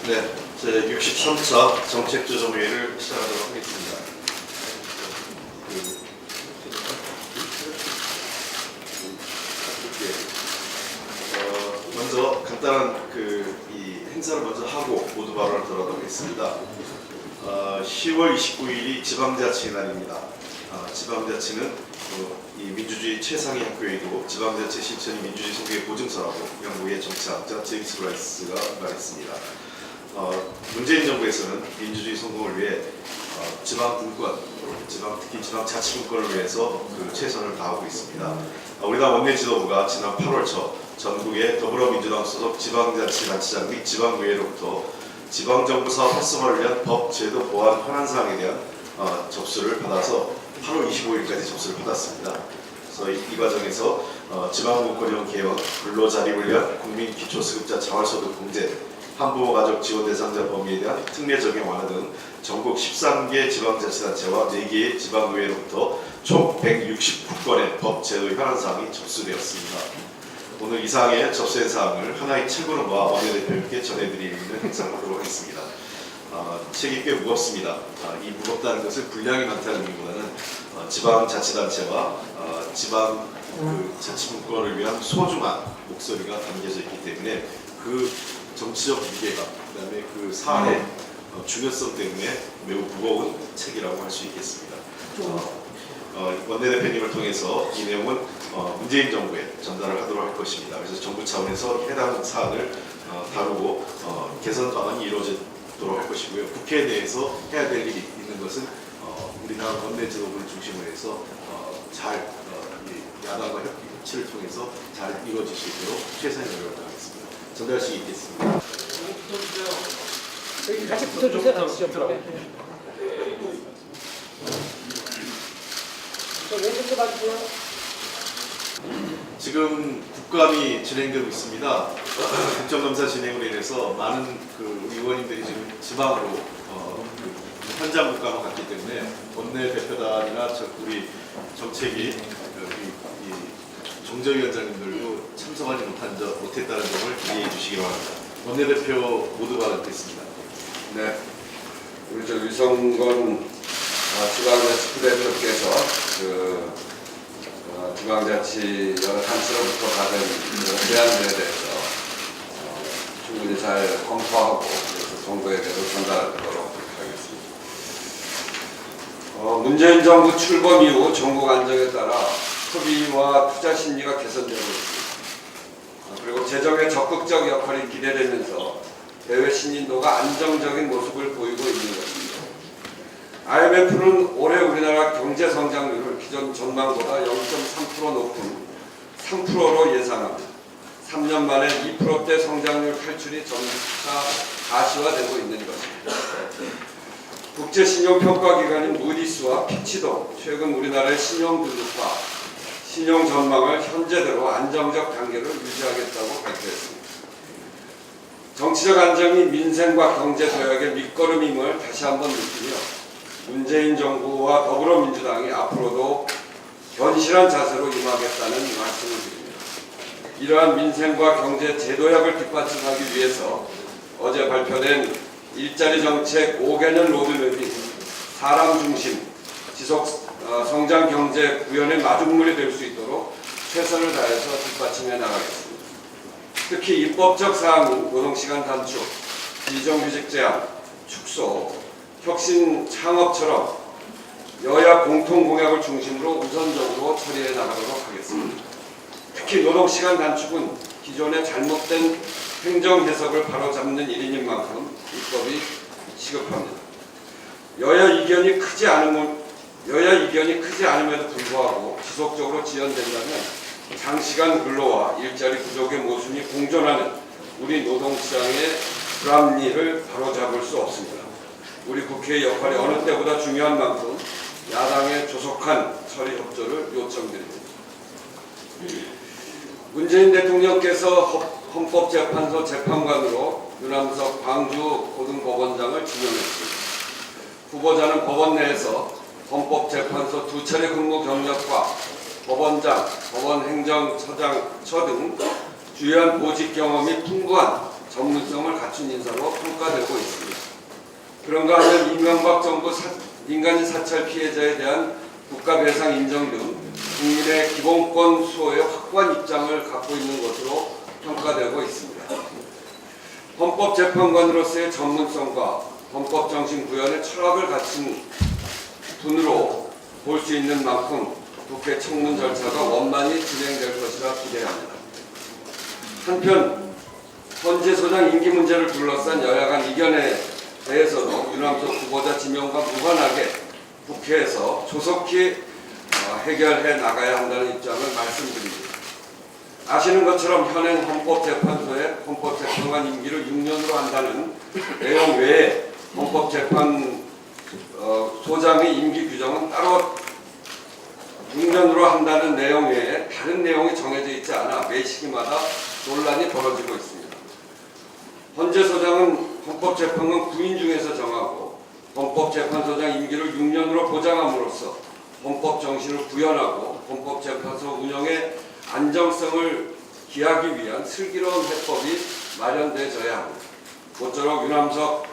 네, 제 63차 정책조정회의를 시작하도록 하겠습니다. 먼저 간단한 이 행사를 먼저 하고 모두 발언을 들어가도록 하겠습니다. 10월 29일이 지방자치 날입니다. 지방자치는 이 민주주의 최상위 학교이고 지방자치 실천이 민주주의 선거의 보증서라고 영국의 정치학자 제임스 브라이스가 말했습니다. 문재인 정부에서는 민주주의 성공을 위해 지방 분권, 특히 지방 자치분권을 위해서 최선을 다하고 있습니다. 우리 당 원내 지도부가 지난 8월 초 전국의 더불어민주당 소속 지방자치단체장 및 지방의회로부터 지방정부 사업 활성화를 위한 법, 제도, 보완, 현안 사항에 대한 접수를 받아서 8월 25일까지 접수를 받았습니다. 그래서 이 과정에서 지방분권형 개혁, 근로자립을 국민 기초수급자 자활소득 공제, 한부모 가족 지원 대상자 범위에 대한 특례 적용 완화 등 전국 13개 지방자치단체와 4개의 지방의회로부터 총 169건의 법, 제도, 현안 사항이 접수되었습니다. 오늘 이상의 접수된 사항을 하나의 책으로 모아 원내대표님께 전해드리는 행사를 하도록 하겠습니다. 책이 꽤 무겁습니다. 이 무겁다는 것은 분량이 많다는 의미보다는 지방자치단체와 지방 자치분권을 위한 소중한 목소리가 담겨져 있기 때문에 그 정치적 무게가, 그다음에 그 사안의 중요성 때문에 매우 무거운 책이라고 할 수 있겠습니다. 원내대표님을 통해서 이 내용은 문재인 정부에 전달을 하도록 할 것입니다. 그래서 정부 차원에서 해당 사안을 다루고 개선 방안이 이루어지도록 할 것이고요. 국회 내에서 해야 될 일이 있는 것은 우리 당 원내 지도부를 중심으로 해서 잘 야당과 협치를 통해서 잘 이루어질 수 있도록 최선의 노력을 다하겠습니다. 전달식 있겠습니다. 같이 붙어주세요. 같이 옆으로. 왼쪽도 봐주세요. 지금 국감이 진행되고 있습니다. 국정감사 진행으로 인해서 많은 의원님들이 지금 지방으로 현장 국감을 갔기 때문에 원내대표단이나 우리 정책위 정저위원장님들도 참석하지 못했다는 점을 이해해 주시기 바랍니다. 원내대표 모두 받겠습니다. 네, 우리 유성건 지방자치 부대표께서 지방자치 여러 단체로부터 받은 제안들에 대해서 충분히 잘 검토하고 그래서 정부에게도 전달하도록 하겠습니다. 문재인 정부 출범 이후 전국 안정에 따라 소비와 투자 심리가 개선되고 있습니다. 그리고 재정의 적극적 역할이 기대되면서 대외 신인도가 안정적인 모습을 보이고 있는 것입니다. IMF는 올해 우리나라 경제 성장률을 기존 전망보다 0.3% 높은 3%로 예상합니다. 3년 만에 2%대 성장률 탈출이 점차 가시화되고 있는 것입니다. 국제신용평가기관인 무디스와 피치도 최근 우리나라의 신용등급과 신용 전망을 현재대로 안정적 단계를 유지하겠다고 발표했습니다. 정치적 안정이 민생과 경제 도약의 밑거름임을 다시 한번 느끼며 문재인 정부와 더불어민주당이 앞으로도 견실한 자세로 임하겠다는 말씀을 드립니다. 이러한 민생과 경제 재도약을 뒷받침하기 위해서 어제 발표된 일자리 정책 5개년 로드맵이 사람 중심, 지속 성장 경제 구현의 마중물이 될 수 있도록 최선을 다해서 뒷받침해 나가겠습니다. 특히 입법적 사항은 노동시간 단축, 비정규직 제한, 축소, 혁신 창업처럼 여야 공통 공약을 중심으로 우선적으로 처리해 나가도록 하겠습니다. 특히 노동시간 단축은 기존의 잘못된 행정 해석을 바로잡는 일인 만큼 입법이 시급합니다. 여야 이견이 크지 않음에도 불구하고 지속적으로 지연된다면 장시간 근로와 일자리 부족의 모순이 공존하는 우리 노동시장의 불합리를 바로잡을 수 없습니다. 우리 국회의 역할이 어느 때보다 중요한 만큼 야당의 조속한 처리 협조를 요청드립니다. 문재인 대통령께서 헌법재판소 재판관으로 유남석 광주고등법원장을 지명했습니다. 후보자는 법원 내에서 헌법재판소 2차례 근무 경력과 법원장, 법원행정처장 등 주요한 보직 경험이 풍부한 전문성을 갖춘 인사로 평가되고 있습니다. 그런가 하면 이명박 정부 민간인 사찰 피해자에 대한 국가 배상 인정 등 국민의 기본권 수호에 확고한 입장을 갖고 있는 것으로 평가되고 있습니다. 헌법재판관으로서의 전문성과 헌법정신 구현의 철학을 갖춘 분으로 볼 수 있는 만큼 국회 청문 절차가 원만히 진행될 것이라 기대합니다. 한편 헌재 소장 임기 문제를 둘러싼 여야 간 이견에 대해서도 유남석 후보자 지명과 무관하게 국회에서 조속히 해결해 나가야 한다는 입장을 말씀드립니다. 아시는 것처럼 현행 헌법재판소의 헌법재판관 임기를 6년으로 한다는 내용 외에 헌법재판 소장의 임기 규정은 따로 6년으로 한다는 내용 외에 다른 내용이 정해져 있지 않아 매 시기마다 논란이 벌어지고 있습니다. 헌재 소장은 헌법재판관 9인 중에서 정하고 헌법재판소장 임기를 6년으로 보장함으로써 헌법 정신을 구현하고 헌법재판소 운영의 안정성을 기하기 위한 슬기로운 해법이 마련되어야 합니다. 모쪼록 유남석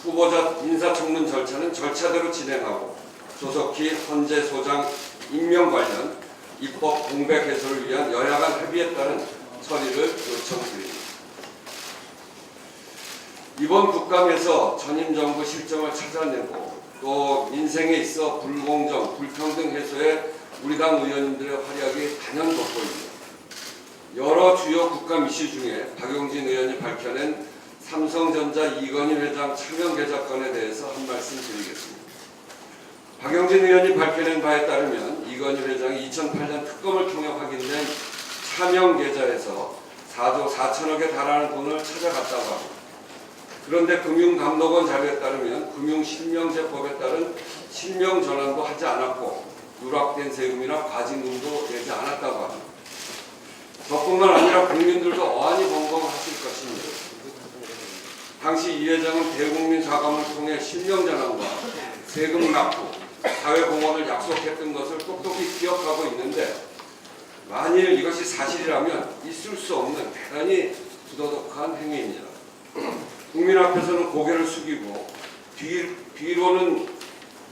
후보자 인사청문 절차는 절차대로 진행하고 조속히 헌재 소장 임명 관련 입법 공백 해소를 위한 여야 간 합의에 따른 처리를 요청드립니다. 이번 국감에서 전임 정부 실정을 찾아내고 또 민생에 있어 불공정, 불평등 해소에 우리 당 의원님들의 활약이 단연 돋보입니다. 여러 주요 국감 이슈 중에 박용진 의원이 밝혀낸 삼성전자 이건희 회장 차명 계좌 건에 대해서 한 말씀 드리겠습니다. 박용진 의원이 밝혀낸 바에 따르면 이건희 회장이 2008년 특검을 통해 확인된 차명 계좌에서 4조 4천억에 달하는 돈을 찾아갔다고 합니다. 그런데 금융감독원 자료에 따르면 금융실명제법에 따른 실명 전환도 하지 않았고 누락된 세금이나 과징금도 내지 않았다고 합니다. 저뿐만 아니라 국민들도 어안이 벙벙하실 것입니다. 당시 이 회장은 대국민 사과를 통해 실명 전환과 세금 납부, 사회공헌을 약속했던 것을 똑똑히 기억하고 있는데 만일 이것이 사실이라면 있을 수 없는 대단히 부도덕한 행위입니다. 국민 앞에서는 고개를 숙이고 뒤로는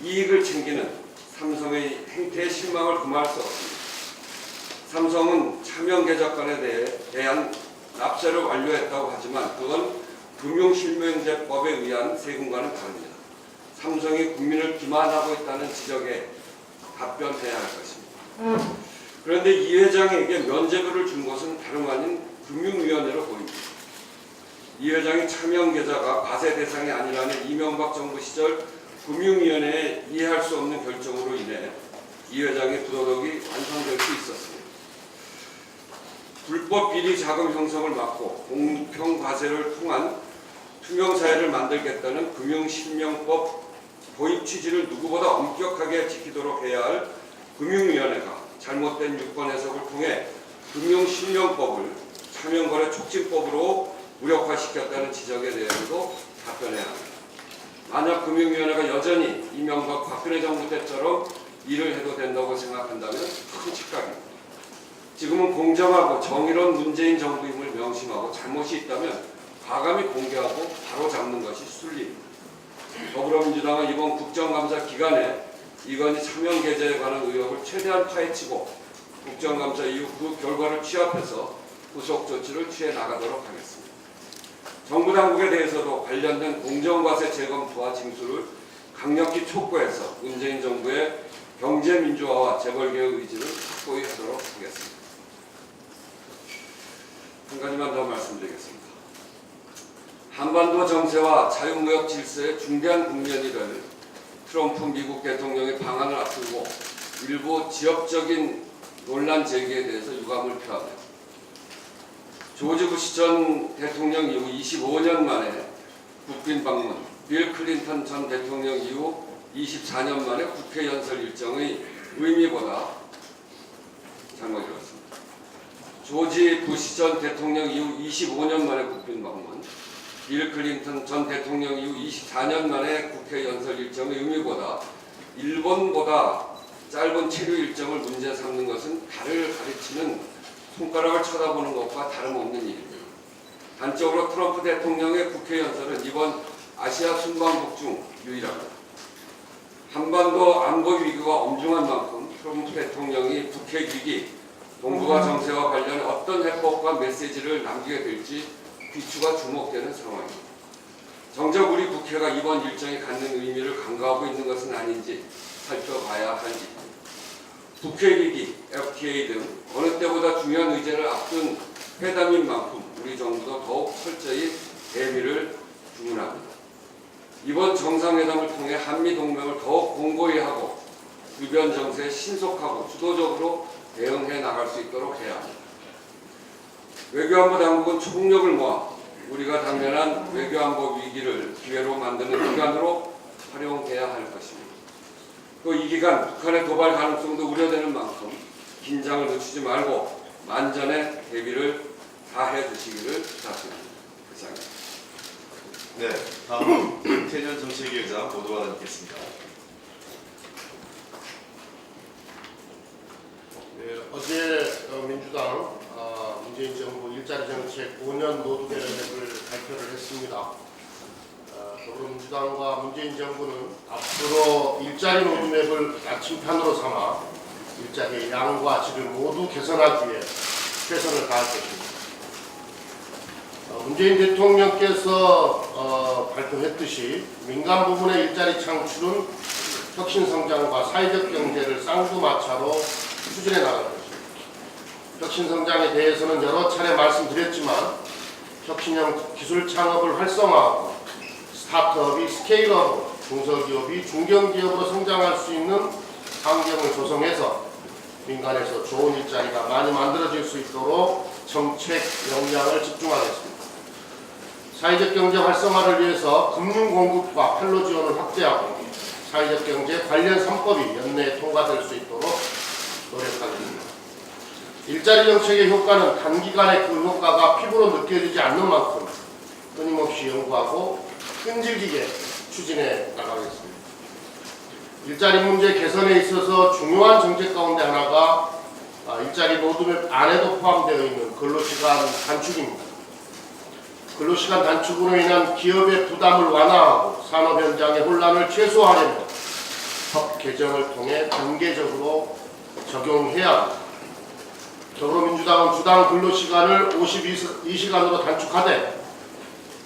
이익을 챙기는 삼성의 행태에 실망을 금할 수 없습니다. 삼성은 차명 계좌권에 대한 납세를 완료했다고 하지만 그건 금융실명제법에 의한 세금과는 다릅니다. 삼성이 국민을 기만하고 있다는 지적에 답변해야 할 것입니다. 그런데 이 회장에게 면죄부를 준 것은 다름 아닌 금융위원회로 보입니다. 이 회장이 차명 계좌가 과세 대상이 아니라는 이명박 정부 시절 금융위원회의 이해할 수 없는 결정으로 인해 이 회장의 부도덕이 완성될 수 있었습니다. 불법 비리 자금 형성을 막고 공평 과세를 통한 투명 사회를 만들겠다는 금융실명법 도입 취지를 누구보다 엄격하게 지키도록 해야 할 금융위원회가 잘못된 유권 해석을 통해 금융실명법을 차명거래 촉진법으로 무력화시켰다는 지적에 대해서도 답변해야 합니다. 만약 금융위원회가 여전히 이명박 박근혜 정부 때처럼 일을 해도 된다고 생각한다면 큰 착각입니다. 지금은 공정하고 정의로운 문재인 정부임을 명심하고 잘못이 있다면 과감히 공개하고 바로 잡는 것이 순리입니다. 더불어민주당은 이번 국정감사 기간에 이건희 차명 계좌에 관한 의혹을 최대한 파헤치고 국정감사 이후 그 결과를 취합해서 후속 조치를 취해 나가도록 하겠습니다. 정부 당국에 대해서도 관련된 공정과세 재검토와 징수를 강력히 촉구해서 문재인 정부의 경제 민주화와 재벌개혁 의지를 확고히 하도록 하겠습니다. 한 가지만 더 말씀드리겠습니다. 한반도 정세와 자유무역 질서의 중대한 국면이 될 트럼프 미국 대통령의 방안을 앞두고 일부 지역적인 논란 제기에 대해서 유감을 표합니다. 조지 부시 전 대통령 이후 25년 만에 국빈 방문, 빌 클린턴 전 대통령 이후 24년 만에 국회 연설 일정의 의미보다 잘못 읽었습니다. 조지 부시 전 대통령 이후 25년 만에 국빈 방문, 빌 클린턴 전 대통령 이후 24년 만에 국회 연설 일정의 의미보다 일본보다 짧은 체류 일정을 문제 삼는 것은 달을 가리치는 손가락을 쳐다보는 것과 다름없는 일입니다. 단적으로 트럼프 대통령의 국회 연설은 이번 아시아 순방국 중 유일합니다. 한반도 안보 위기가 엄중한 만큼 트럼프 대통령이 북핵 위기, 동북아 정세와 관련 어떤 해법과 메시지를 남기게 될지 귀추가 주목되는 상황입니다. 정작 우리 국회가 이번 일정이 갖는 의미를 간과하고 있는 것은 아닌지 살펴봐야 할 일입니다. 북핵 위기, FTA 등 어느 때보다 중요한 의제를 앞둔 회담인 만큼 우리 정부도 더욱 철저히 대비를 주문합니다. 이번 정상회담을 통해 한미 동맹을 더욱 공고히 하고 주변 정세에 신속하고 주도적으로 대응해 나갈 수 있도록 해야 합니다. 외교안보 당국은 총력을 모아 우리가 당면한 외교안보 위기를 기회로 만드는 기간으로 활용해야 할 것입니다. 또 이 기간 북한의 도발 가능성도 우려되는 만큼 긴장을 늦추지 말고 만전의 대비를 다해 주시기를 부탁드립니다. 이상입니다. 네, 다음은 김태년 정책위원장 보도가 드리겠습니다. 네, 어제 민주당 문재인 정부 일자리 정책 5년 노드 계획을 발표를 했습니다. 더불어민주당과 문재인 정부는 앞으로 일자리 로드맵을 나침판으로 삼아 일자리의 양과 질을 모두 개선하기 위해 최선을 다할 것입니다. 문재인 대통령께서 발표했듯이 민간 부분의 일자리 창출은 혁신 성장과 사회적 경제를 쌍두마차로 추진해 나갈 것입니다. 혁신 성장에 대해서는 여러 차례 말씀드렸지만 혁신형 기술 창업을 활성화하고 스타트업이 스케일업으로 중소기업이 중견기업으로 성장할 수 있는 환경을 조성해서 민간에서 좋은 일자리가 많이 만들어질 수 있도록 정책 역량을 집중하겠습니다. 사회적 경제 활성화를 위해서 금융 공급과 판로 지원을 확대하고 사회적 경제 관련 3법이 연내에 통과될 수 있도록 노력하겠습니다. 일자리 정책의 효과는 단기간에 그 효과가 피부로 느껴지지 않는 만큼 끊임없이 연구하고 끈질기게 추진해 나가겠습니다. 일자리 문제 개선에 있어서 중요한 정책 가운데 하나가 일자리 로드맵 안에도 포함되어 있는 근로시간 단축입니다. 근로시간 단축으로 인한 기업의 부담을 완화하고 산업 현장의 혼란을 최소화하려면 법 개정을 통해 단계적으로 적용해야 합니다. 더불어민주당은 주당 근로시간을 52시간으로 단축하되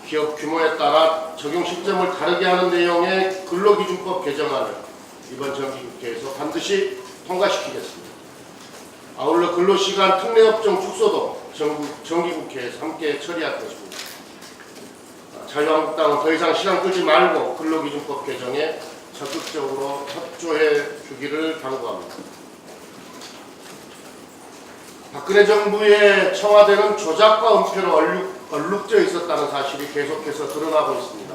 기업 규모에 따라 적용 시점을 다르게 하는 내용의 근로기준법 개정안을 이번 정기국회에서 반드시 통과시키겠습니다. 아울러 근로시간 특례업종 축소도 정기국회에서 함께 처리할 것입니다. 자유한국당은 더 이상 시간 끌지 말고 근로기준법 개정에 적극적으로 협조해 주기를 당부합니다. 박근혜 정부의 청와대는 조작과 은폐로 얼룩져 있었다는 사실이 계속해서 드러나고 있습니다.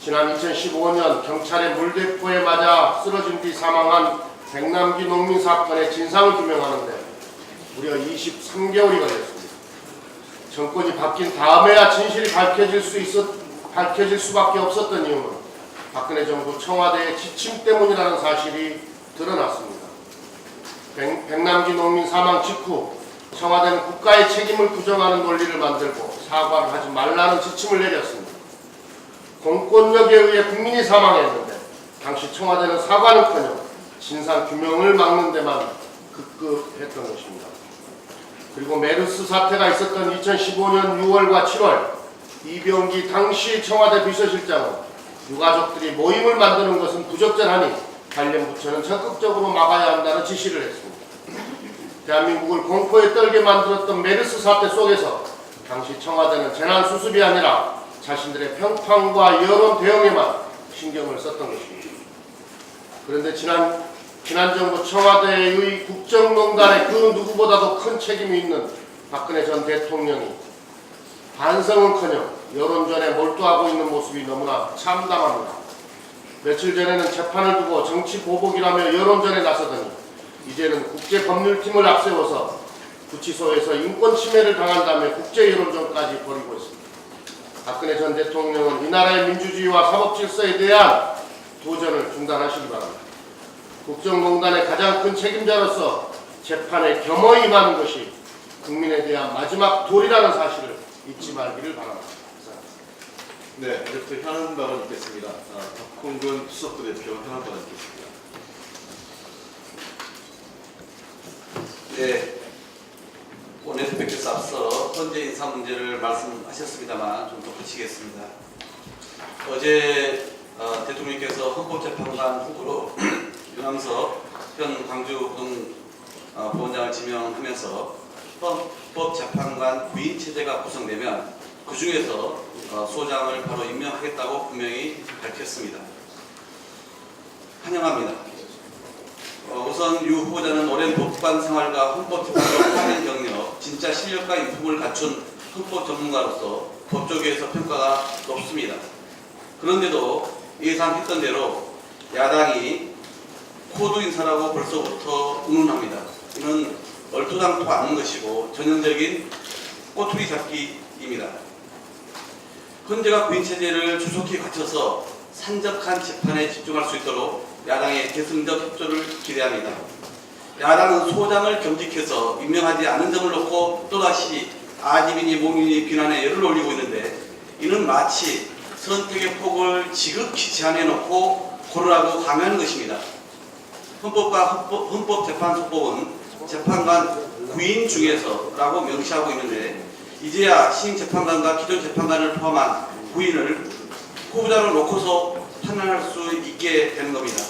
지난 2015년 경찰의 물대포에 맞아 쓰러진 뒤 사망한 백남기 농민 사건의 진상을 규명하는데 무려 23개월이 걸렸습니다. 정권이 바뀐 다음에야 진실이 밝혀질 수밖에 없었던 이유는 박근혜 정부 청와대의 지침 때문이라는 사실이 드러났습니다. 백남기 농민 사망 직후 청와대는 국가의 책임을 부정하는 논리를 만들고 사과를 하지 말라는 지침을 내렸습니다. 공권력에 의해 국민이 사망했는데 당시 청와대는 사과는커녕 진상규명을 막는 데만 급급했던 것입니다. 그리고 메르스 사태가 있었던 2015년 6월과 7월 이병기 당시 청와대 비서실장은 유가족들이 모임을 만드는 것은 부적절하니 관련 부처는 적극적으로 막아야 한다는 지시를 했습니다. 대한민국을 공포에 떨게 만들었던 메르스 사태 속에서 당시 청와대는 재난 수습이 아니라 자신들의 평판과 여론 대응에만 신경을 썼던 것입니다. 그런데 지난 정부 청와대의 국정농단에 그 누구보다도 큰 책임이 있는 박근혜 전 대통령이 반성은커녕 여론전에 몰두하고 있는 모습이 너무나 참담합니다. 며칠 전에는 재판을 두고 정치 보복이라며 여론전에 나서더니 이제는 국제법률팀을 앞세워서 구치소에서 인권 침해를 당한다며 국제 여론전까지 벌이고 있습니다. 박근혜 전 대통령은 이 나라의 민주주의와 사법 질서에 대한 도전을 중단하시기 바랍니다. 국정농단의 가장 큰 책임자로서 재판에 겸허히 임하는 것이 국민에 대한 마지막 도리라는 사실을 잊지 말기를 바랍니다. 네, 이제부터 현안 발언 있겠습니다. 박홍근 수석부대표 현안 발언 있겠습니다. 네, 오늘 대표께서 앞서 헌재 인사 문제를 말씀하셨습니다만 좀 덧붙이겠습니다. 어제 대통령께서 헌법재판관 후보로 윤함석 현 광주부동부원장을 지명하면서 헌법재판관 부인 체제가 구성되면 그 중에서 소장을 바로 임명하겠다고 분명히 밝혔습니다. 환영합니다. 우선 유 후보자는 오랜 법관 생활과 헌법재판관 파견 경력, 진짜 실력과 인품을 갖춘 헌법 전문가로서 법조계에서 평가가 높습니다. 그런데도 예상했던 대로 야당이 코드 인사라고 벌써부터 운운합니다. 이는 얼토당토 않는 것이고 전형적인 꼬투리 잡기입니다. 헌재가 부인체제를 조속히 갖춰서 산적한 재판에 집중할 수 있도록 야당의 계승적 협조를 기대합니다. 야당은 소장을 겸직해서 임명하지 않은 점을 놓고 또다시 아집이니 몽이니 비난에 열을 올리고 있는데, 이는 마치 선택의 폭을 지극히 제한해놓고 고르라고 강요하는 것입니다. 헌법과 헌법재판소법은 재판관 구인 중에서라고 명시하고 있는데, 이제야 신임 재판관과 기존 재판관을 포함한 구인을 후보자로 놓고서 판단할 수 있게 되는 겁니다.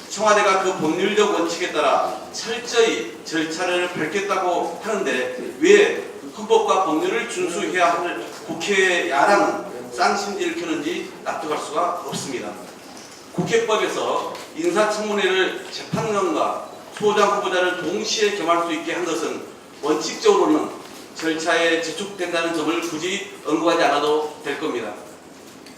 청와대가 그 법률적 원칙에 따라 철저히 절차를 밟겠다고 하는데 왜 헌법과 법률을 준수해야 할 국회의 야당은 쌍심지를 켜는지 납득할 수가 없습니다. 국회법에서 인사청문회를 재판관과 소장 후보자를 동시에 겸할 수 있게 한 것은 원칙적으로는 절차에 지축된다는 점을 굳이 언급하지 않아도 될 겁니다.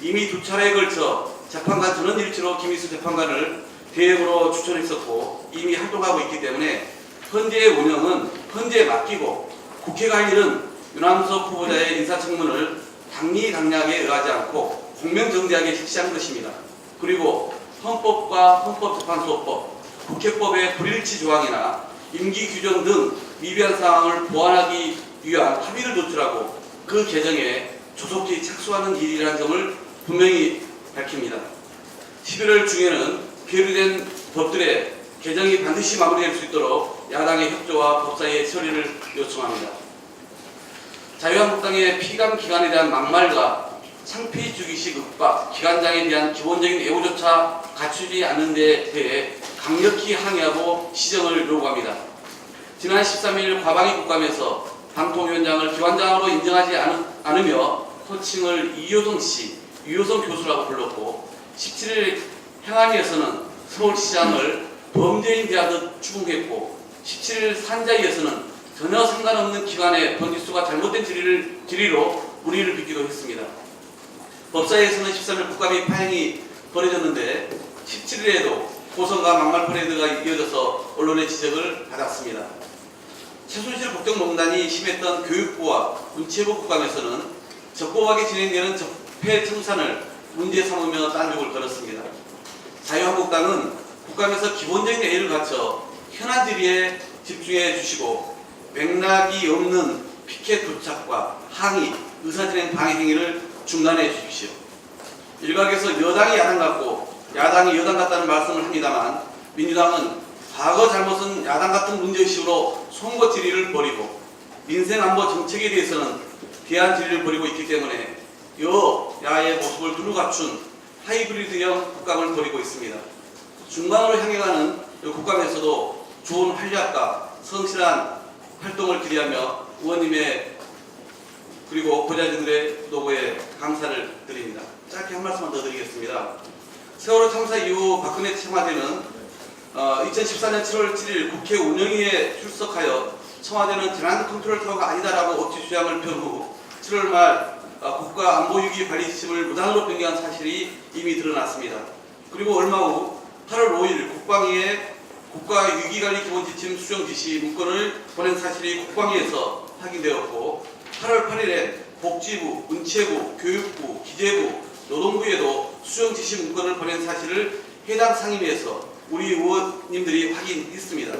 이미 2차례에 걸쳐 재판관 전원일치로 김희수 재판관을 대행으로 추천했었고 이미 활동하고 있기 때문에 헌재의 운영은 헌재에 맡기고 국회가 할 일은 윤함석 후보자의 인사청문을 당리당략에 의하지 않고 공명정대하게 실시한 것입니다. 그리고 헌법과 헌법재판소법, 국회법의 불일치 조항이나 임기 규정 등 미비한 사항을 보완하기 위한 합의를 도출하고 그 개정에 조속히 착수하는 일이라는 점을 분명히 밝힙니다. 11월 중에는 계류된 법들의 개정이 반드시 마무리될 수 있도록 야당의 협조와 법사위의 처리를 요청합니다. 자유한국당의 피감 기관에 대한 막말과 창피주기식 윽박, 기관장에 대한 기본적인 예우조차 갖추지 않는 데 대해 강력히 항의하고 시정을 요구합니다. 지난 13일 과방위 국감에서 방통위원장을 기관장으로 인정하지 않으며 호칭을 이효성 씨, 유효성 교수라고 불렀고 17일 행안위에서는 서울시장을 범죄인 대하듯 추궁했고 17일 산자위에서는 전혀 상관없는 기관의 번지수가 잘못된 질의로 물의를 빚기도 했습니다. 법사위에서는 13일 국감이 파행이 벌어졌는데 17일에도 고성과 막말 퍼레이드가 이어져서 언론의 지적을 받았습니다. 최순실 국정농단이 심했던 교육부와 문체부 국감에서는 적법하게 진행되는 적폐청산을 문제 삼으며 딴죽을 걸었습니다. 자유한국당은 국감에서 기본적인 예의를 갖춰 현안 질의에 집중해 주시고 맥락이 없는 피켓 도착과 항의, 의사진행 방해 행위를 중단해 주십시오. 일각에서 여당이 야당 같고 야당이 여당 같다는 말씀을 합니다만 민주당은 과거 잘못은 야당 같은 문제의식으로 선거 질의를 벌이고 민생안보 정책에 대해서는 대안 질의를 벌이고 있기 때문에 여야의 모습을 두루 갖춘 하이브리드형 국감을 벌이고 있습니다. 중간으로 향해 가는 국감에서도 좋은 활약과 성실한 활동을 기대하며 의원님의 그리고 보좌진들의 노고에 감사를 드립니다. 짧게 한 말씀만 더 드리겠습니다. 세월호 참사 이후 박근혜 청와대는 2014년 7월 7일 국회 운영위에 출석하여 청와대는 재난 컨트롤 타워가 아니다라고 억지 주장을 펴 후 7월 말 국가안보위기관리팀을 무단으로 변경한 사실이 이미 드러났습니다. 그리고 얼마 후 8월 5일 국방위에 국가위기관리기본지침 수정 지시 문건을 보낸 사실이 국방위에서 확인되었고 8월 8일에 복지부, 문체부, 교육부, 기재부, 노동부에도 수정 지시 문건을 보낸 사실을 해당 상임위에서 우리 의원님들이 확인했습니다.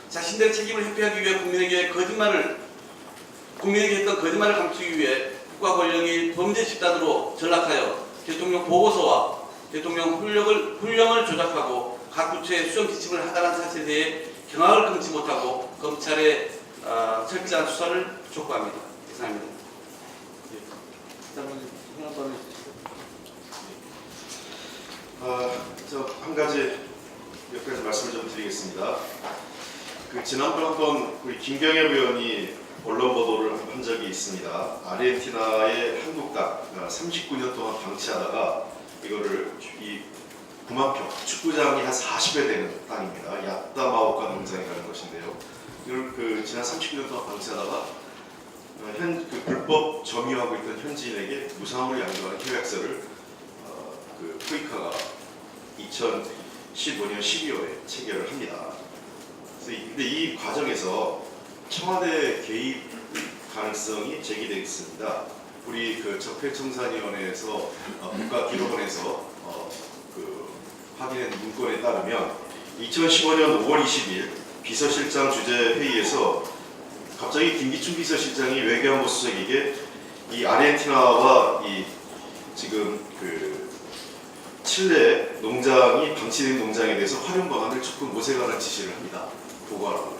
자신들의 책임을 회피하기 위해 국민에게 거짓말을 국민에게 했던 거짓말을 감추기 위해 국가 권력이 범죄 집단으로 전락하여 대통령 보고서와 대통령 훈령을 조작하고 각 부처의 수정 지침을 하달한 사실에 대해 경악을 금치 못하고 검찰의 철저한 수사를 촉구합니다. 이상입니다. 저 한 가지 몇 가지 말씀을 좀 드리겠습니다. 지난번 한번 우리 김경엽 의원이 언론 보도를 한 적이 있습니다. 아르헨티나의 한국당 39년 동안 방치하다가 이거를 이 9만 평 축구장이 한 40배 되는 땅입니다. 야따마오카 농장이라는 것인데요. 이걸 지난 39년 동안 방치하다가 불법 점유하고 있던 현지인에게 무상으로 양도하는 계약서를 코이카가 2015년 12월에 체결을 합니다. 근데 이 과정에서 청와대 개입 가능성이 제기되겠습니다. 우리 적폐청산위원회에서 국가기록원에서 확인한 문건에 따르면 2015년 5월 20일 비서실장 주재 회의에서 갑자기 김기춘 비서실장이 외교안보 수석에게 이 아르헨티나와 지금 칠레 농장이 방치된 농장에 대해서 활용 방안을 적극 모색하라는 지시를 합니다. 보고하라고요.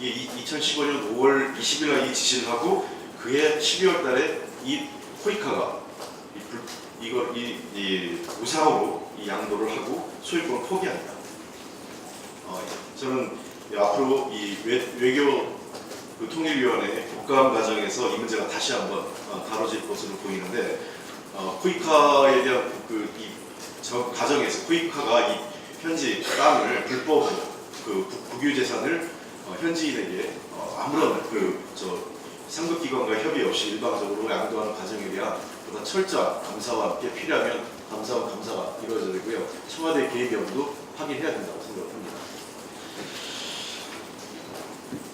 이 2015년 5월 20일 날 이 지시를 하고 그해 12월 달에 이 코이카가 이걸 무상으로 이 양도를 하고 소유권을 포기합니다. 저는 앞으로 이 외교 통일위원회 국감 과정에서 이 문제가 다시 한번 다뤄질 것으로 보이는데 코이카에 대한 과정에서 코이카가 이 현지 땅을 불법으로 국유재산을 현지인에게 아무런 상급기관과 협의 없이 일방적으로 양도하는 과정에 대한 보다 철저한 감사와 함께 필요하면 감사와 감사가 이루어져야 되고요. 청와대 개입 여부도 확인해야 된다고 생각합니다.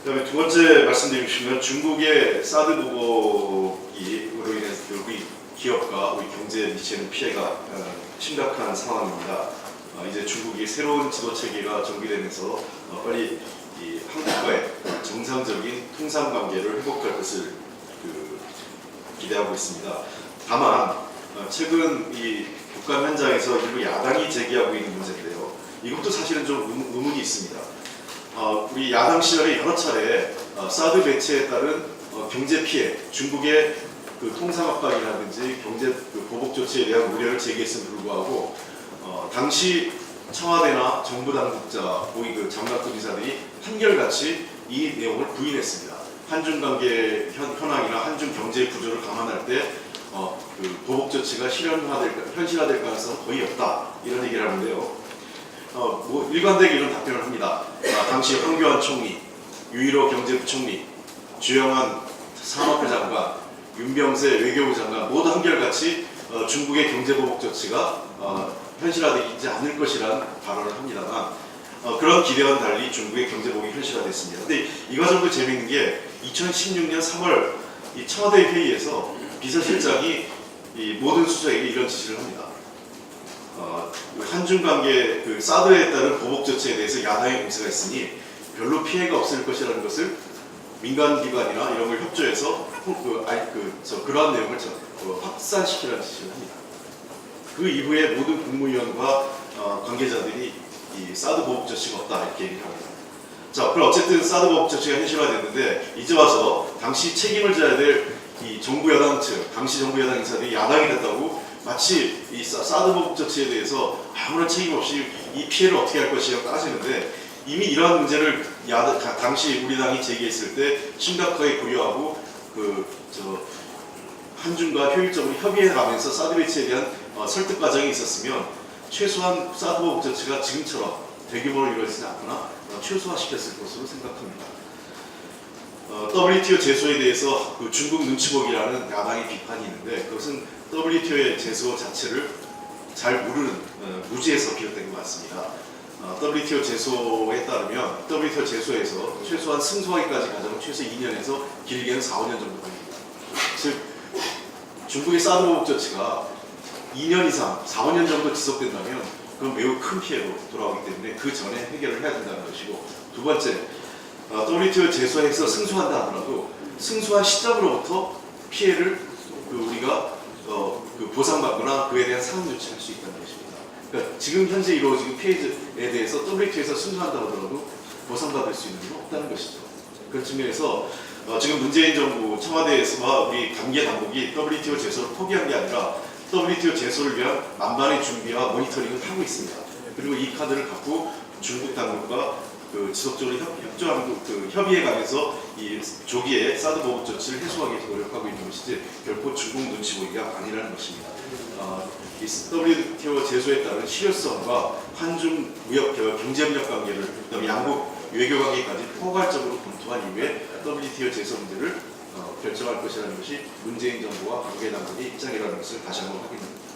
그다음에 두 번째 말씀드리면 중국의 사드 보복으로 인해서 우리 기업과 우리 경제에 미치는 피해가 심각한 상황입니다. 이제 중국이 새로운 지도 체계가 정비되면서 빨리 이 한국과의 정상적인 통상 관계를 회복할 것을 기대하고 있습니다. 다만 최근 이 국감 현장에서 일부 야당이 제기하고 있는 문제인데요. 이것도 사실은 좀 의문이 있습니다. 우리 야당 시절에 여러 차례 사드 배치에 따른 경제 피해, 중국의 통상 압박이라든지 경제 보복 조치에 대한 우려를 제기했음에도 불구하고 당시 청와대나 정부 당국자, 고위 장관급 인사들이 한결같이 이 내용을 부인했습니다. 한중 관계 현황이나 한중 경제 구조를 감안할 때 보복 조치가 현실화될 가능성은 거의 없다 이런 얘기를 하는데요. 일관되게 이런 답변을 합니다. 당시 황교안 총리, 유일호 경제부총리, 주영환 산업부 장관, 윤병세 외교부 장관 모두 한결같이 중국의 경제보복 조치가 현실화되지 않을 것이라는 발언을 합니다만 그런 기대와는 달리 중국의 경제보복이 현실화됐습니다. 근데 이 과정도 재미있는 게 2016년 3월 이 청와대 회의에서 비서실장이 이 모든 수석에게 이런 지시를 합니다. 한중 관계 사드에 따른 보복 조치에 대해서 야당의 공세가 있으니 별로 피해가 없을 것이라는 것을 민간기관이나 이런 걸 협조해서 그러한 내용을 확산시키라는 지시를 합니다. 그 이후에 모든 국무위원과 관계자들이 이 사드 보복 조치가 없다 이렇게 얘기를 합니다. 자, 그럼 어쨌든 사드 보복 조치가 현실화됐는데 이제 와서 당시 책임을 져야 될 이 정부 여당 측, 당시 정부 여당 인사들이 야당이 됐다고 마치 이 사드 보복 조치에 대해서 아무런 책임 없이 이 피해를 어떻게 할 것이냐고 따지는데 이미 이러한 문제를 당시 우리 당이 제기했을 때 심각하게 고려하고 한중과 효율적으로 협의해가면서 사드 배치에 대한 설득 과정이 있었으면 최소한 사드 보복 조치가 지금처럼 대규모로 이루어지지 않거나 최소화시켰을 것으로 생각합니다. WTO 제소에 대해서 중국 눈치보기라는 야당의 비판이 있는데 그것은 WTO의 제소 자체를 잘 모르는 무지에서 비롯된 것 같습니다. WTO 제소에 따르면 WTO 제소에서 최소한 승소하기까지 가져면 최소 2년에서 길게는 4, 5년 정도 걸립니다. 즉 중국의 사드 보복 조치가 2년 이상, 4, 5년 정도 지속된다면 그건 매우 큰 피해로 돌아오기 때문에 그 전에 해결을 해야 된다는 것이고 두 번째, WTO 제소에서 승소한다 하더라도 승소한 시점으로부터 피해를 우리가 보상받거나 그에 대한 상응 조치할 수 있다는 것입니다. 그러니까 지금 현재 이루어지는 피해에 대해서 WTO에서 승소한다 하더라도 보상받을 수 있는 건 없다는 것이죠. 그런 측면에서 지금 문재인 정부 청와대에서와 우리 관계 당국이 WTO 제소를 포기한 게 아니라 WTO 제소를 위한 만반의 준비와 모니터링을 하고 있습니다. 그리고 이 카드를 갖고 중국 당국과 지속적으로 협의해가면서 이 조기에 사드 보복 조치를 해소하기 위해서 노력하고 있는 것이지 결코 중국 눈치 보기가 아니라는 것입니다. 이 WTO 제소에 따른 실효성과 한중 무역 경제협력 관계를 그다음에 양국 외교 관계까지 포괄적으로 검토한 이후에 WTO 제소 문제를 결정할 것이라는 것이 문재인 정부와 관계 당국의 입장이라는 것을 다시 한번 확인합니다.